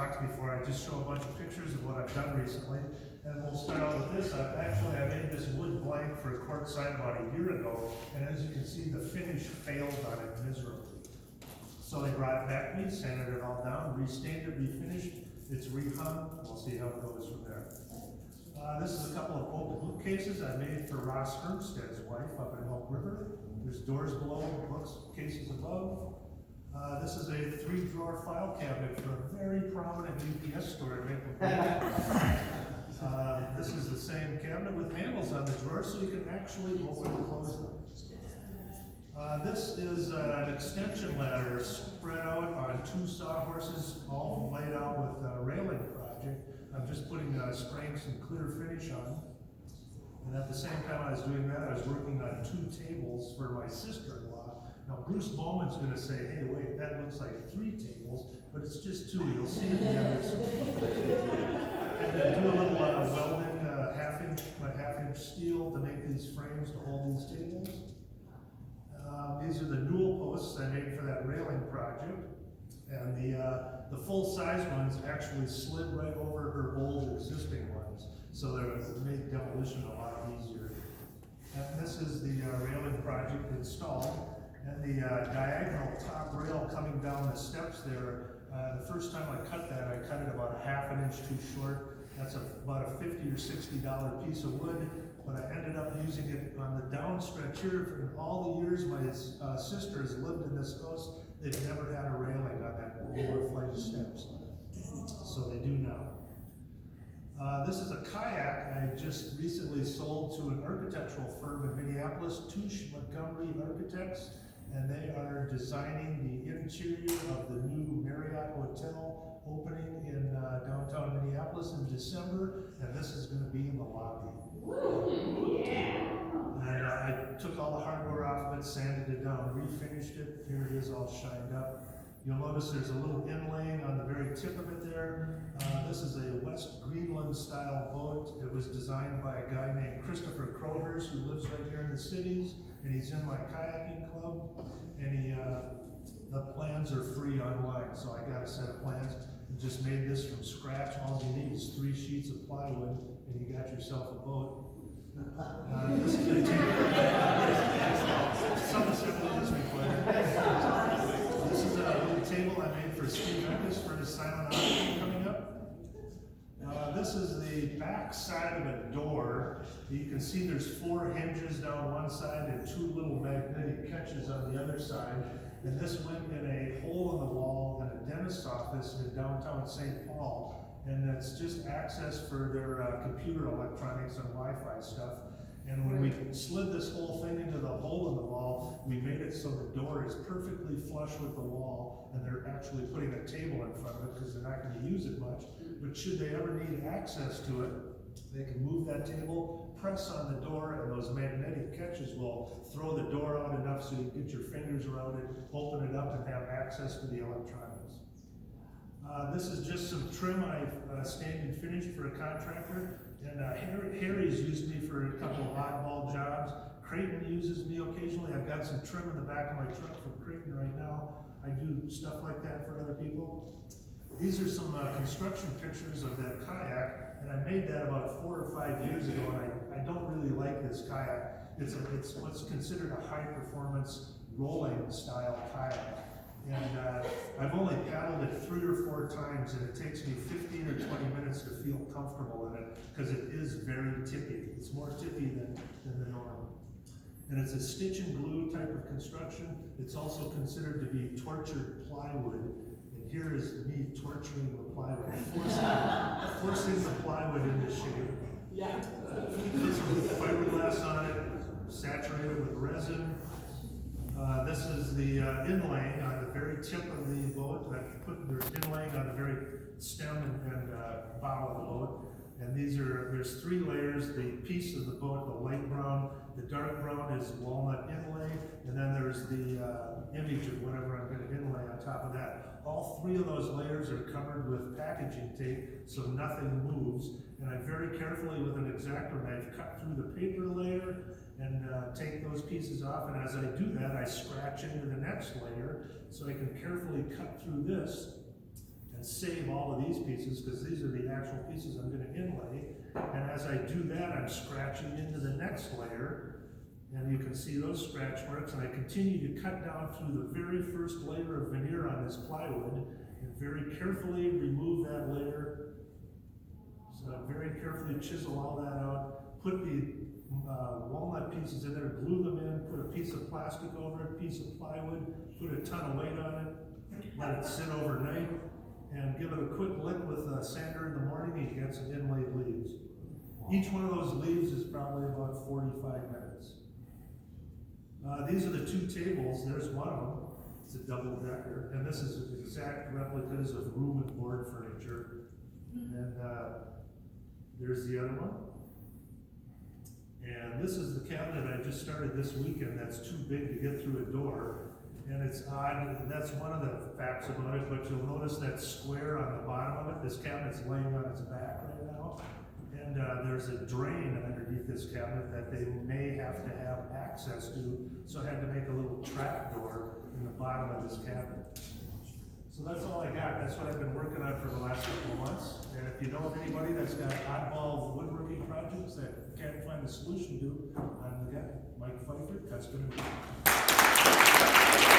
talks before, I just show a bunch of pictures of what I've done recently. And we'll start out with this. I made this wood blank for a court sign about a year ago, and as you can see, the finish failed on it miserably. So they brought it back to me, sanded it all down, restained it, refinished. It's rehung. We'll see how it goes from there. This is a couple of old bookcases I made for Ross Hermstead's wife up in Elk River. There's doors below, bookcases above. This is a 3-drawer file cabinet for a very prominent UPS store in Maple Creek. This is the same cabinet with handles on the drawer, so you can actually open and close them. This is an extension ladder spread out on 2 sawhorses, all laid out with a railing project. I'm just spraying some clear finish on. And at the same time I was doing that, I was working on 2 tables for my sister-in-law. Now Bruce Bowman's going to say, hey, wait, that looks like 3 tables, but it's just 2. You'll see it in the others. And then do a little welding, half-inch steel to make these frames to hold these tables. These are the newel posts I made for that railing project. And the full-size ones actually slid right over her old existing ones. So they made demolition a lot easier. And this is the railing project installed. And the diagonal top rail coming down the steps there, the first time I cut that, I cut it about a ½ inch too short. That's about a $50 or $60 piece of wood, but I ended up using it on the down stretch here. In all the years my sister has lived in this house, they've never had a railing on that lower flight of steps. So they do now. This is a kayak I just recently sold to an architectural firm in Minneapolis, Touche Montgomery Architects, and they are designing the interior of the new Marriott Hotel opening in downtown Minneapolis in December, and this is going to be in the lobby. And I took all the hardware off of it, sanded it down, refinished it. Here it is all shined up. You'll notice there's a little inlaying on the very tip of it there. This is a West Greenland style boat. It was designed by a guy named Christopher Crothers, who lives right here in the cities, and he's in my kayaking club. And the plans are free online, so I got a set of plans and just made this from scratch. All you need is 3 sheets of plywood, and you got yourself a boat. This is going to take some assembly is required. This is a little table I made for Steve Eckes for his silent auction coming up. This is the back side of a door. You can see there's 4 hinges down one side and 2 little magnetic catches on the other side. And this went in a hole in the wall in a dentist's office in downtown St. Paul. And that's just access for their computer electronics and Wi-Fi stuff. And when we slid this whole thing into the hole in the wall, we made it so the door is perfectly flush with the wall, and they're actually putting a table in front of it because they're not going to use it much. But should they ever need access to it, they can move that table, press on the door, and those magnetic catches will throw the door out enough so you can get your fingers around it, open it up, and have access to the electronics. This is just some trim I've stained and finished for a contractor. And Harry's used me for a couple of oddball jobs. Creighton uses me occasionally. I've got some trim in the back of my truck from Creighton right now. I do stuff like that for other people. These are some construction pictures of that kayak, and I made that about 4 or 5 years ago, and I don't really like this kayak. It's what's considered a high-performance rolling style kayak. And I've only paddled it 3 or 4 times, and it takes me 15 or 20 minutes to feel comfortable in it because it is very tippy. It's more tippy than the norm. And it's a stitch and glue type of construction. It's also considered to be tortured plywood. And here is me torturing the plywood, forcing the plywood into shape. Yeah. Put some fiberglass on it, saturated with resin. This is the inlaying on the very tip of the boat. There's inlaying on the very stem and bow of the boat. And there's 3 layers. The piece of the boat, the light brown, the dark brown is walnut inlay, and then there's the image of whatever I'm going to inlay on top of that. All 3 of those layers are covered with packaging tape, so nothing moves. And I very carefully, with an X-Acto knife, cut through the paper layer and take those pieces off. And as I do that, I scratch into the next layer, so I can carefully cut through this. and save all of these pieces, because these are the actual pieces I'm gonna inlay. And as I do that, I'm scratching into the next layer, and you can see those scratch marks, and I continue to cut down through the very first layer of veneer on this plywood, and very carefully remove that layer. So I very carefully chisel all that out, put the walnut pieces in there, glue them in, put a piece of plastic over it, piece of plywood, put a ton of weight on it, let it sit overnight, and give it a quick lick with a sander in the morning, and you get some inlaid leaves. Each one of those leaves is probably about 45 minutes. These are the two tables. There's one of them. It's a double decker, and this is exact replicas of room and board furniture. And there's the other one. And this is the cabinet I just started this weekend that's too big to get through a door. And it's odd, that's one of the facts about it, but you'll notice that square on the bottom of it. This cabinet's laying on its back right now. And there's a drain underneath this cabinet that they may have to have access to, so I had to make a little trap door in the bottom of this cabinet. So that's all I got. That's what I've been working on for the last couple of months. And if you know of anybody that's got oddball woodworking projects that can't find a solution to, I'm the guy. Mike Pfeifer, Custom.